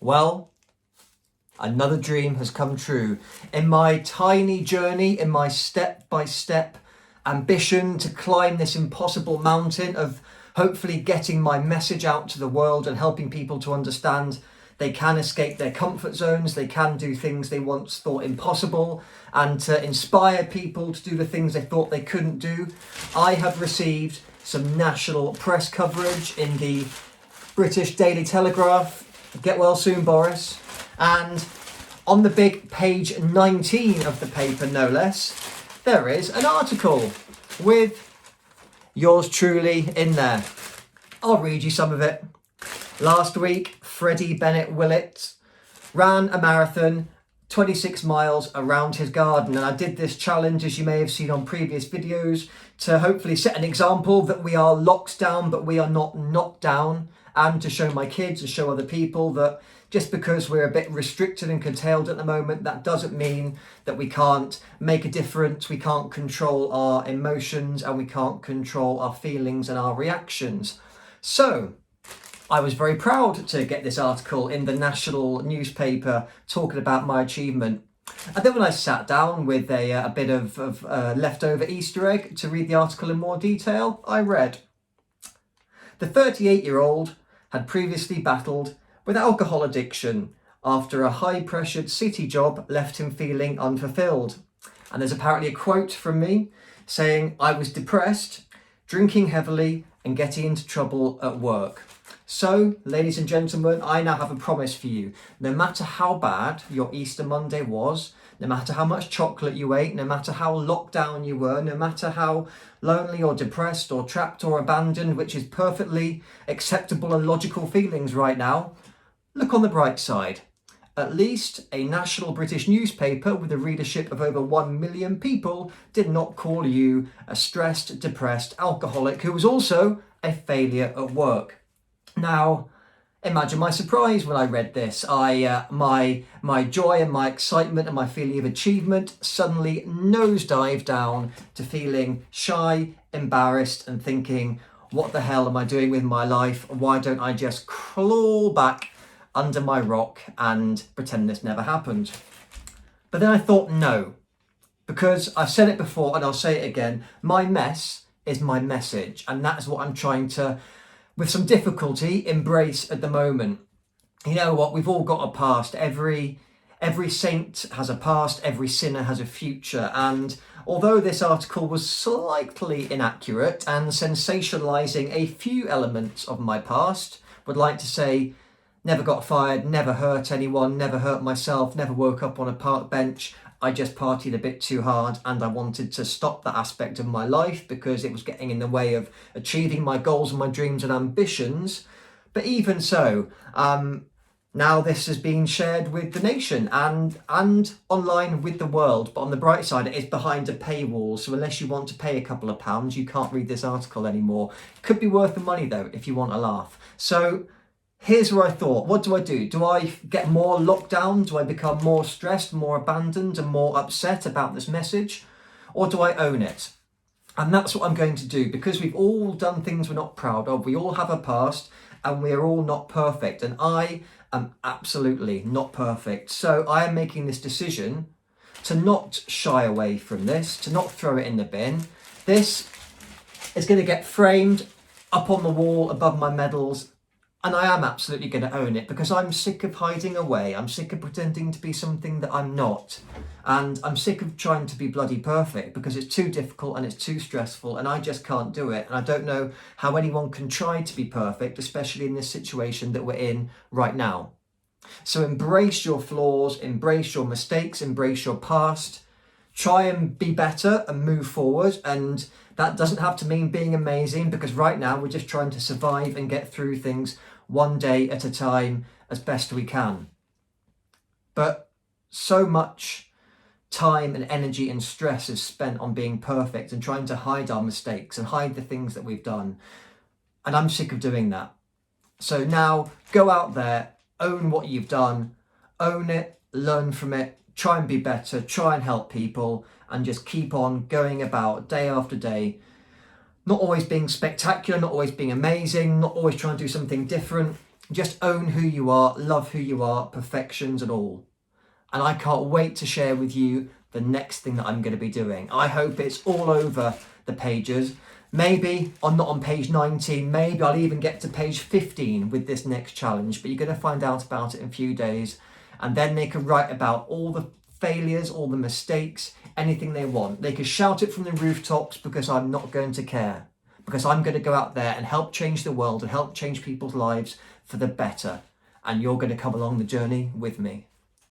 Well, another dream has come true. In my tiny journey, in my step-by-step ambition to climb this impossible mountain of hopefully getting my message out to the world and helping people to understand they can escape their comfort zones, they can do things they once thought impossible, and to inspire people to do the things they thought they couldn't do, I have received some national press coverage in the British Daily Telegraph. Get well soon, Boris. And on the big page 19 of the paper, no less, there is an article with yours truly in there. I'll read you some of it. Last week, Freddie Bennett Willett ran a marathon, 26 miles around his garden. And I did this challenge, as you may have seen on previous videos, to hopefully set an example that we are locked down, but we are not knocked down. And to show my kids, to show other people that just because we're a bit restricted and curtailed at the moment, that doesn't mean that we can't make a difference, we can't control our emotions, and we can't control our feelings and our reactions. So I was very proud to get this article in the national newspaper talking about my achievement. And then when I sat down with a bit of leftover Easter egg to read the article in more detail, I read, the 38-year-old had previously battled with alcohol addiction after a high-pressured city job left him feeling unfulfilled. And there's apparently a quote from me saying, I was depressed, drinking heavily and getting into trouble at work. So, ladies and gentlemen, I now have a promise for you. No matter how bad your Easter Monday was, no matter how much chocolate you ate, no matter how locked down you were, no matter how lonely or depressed or trapped or abandoned, which is perfectly acceptable and logical feelings right now, look on the bright side. At least a national British newspaper with a readership of over 1 million people did not call you a stressed, depressed alcoholic who was also a failure at work. Now, imagine my surprise when I read this. My joy and my excitement and my feeling of achievement suddenly nosedived down to feeling shy, embarrassed and thinking, what the hell am I doing with my life? Why don't I just crawl back under my rock and pretend this never happened? But then I thought, no, because I've said it before and I'll say it again, my mess is my message, and that's what I'm trying to, with some difficulty, embrace at the moment. You know what, we've all got a past. Every saint has a past, every sinner has a future, and although this article was slightly inaccurate and sensationalising a few elements of my past, would like to say, never got fired, never hurt anyone, never hurt myself, never woke up on a park bench. I just partied a bit too hard and I wanted to stop that aspect of my life because it was getting in the way of achieving my goals and my dreams and ambitions. But even so, now this has been shared with the nation and online with the world. But on the bright side, it is behind a paywall. So unless you want to pay a couple of pounds, you can't read this article anymore. Could be worth the money though, if you want a laugh. So here's where I thought, what do? Do I get more locked down? Do I become more stressed, more abandoned and more upset about this message? Or do I own it? And that's what I'm going to do, because we've all done things we're not proud of. We all have a past and we're all not perfect. And I am absolutely not perfect. So I am making this decision to not shy away from this, to not throw it in the bin. This is going to get framed up on the wall above my medals. And I am absolutely going to own it, because I'm sick of hiding away. I'm sick of pretending to be something that I'm not. And I'm sick of trying to be bloody perfect, because it's too difficult and it's too stressful and I just can't do it. And I don't know how anyone can try to be perfect, especially in this situation that we're in right now. So embrace your flaws, embrace your mistakes, embrace your past. Try and be better and move forward. And that doesn't have to mean being amazing, because right now we're just trying to survive and get through things one day at a time as best we can. But so much time and energy and stress is spent on being perfect and trying to hide our mistakes and hide the things that we've done. And I'm sick of doing that. So now go out there, own what you've done, own it, learn from it, try and be better, try and help people, and just keep on going about day after day. Not always being spectacular, not always being amazing, not always trying to do something different, Just own who you are, love who you are, perfections and all. And I can't wait to share with you the next thing that I'm going to be doing. I hope it's all over the pages. Maybe I'm not on page 19, maybe I'll even get to page 15 with this next challenge, but you're going to find out about it in a few days. And then they can write about all the failures, all the mistakes, anything they want. They can shout it from the rooftops, because I'm not going to care. Because I'm going to go out there and help change the world and help change people's lives for the better. And you're going to come along the journey with me.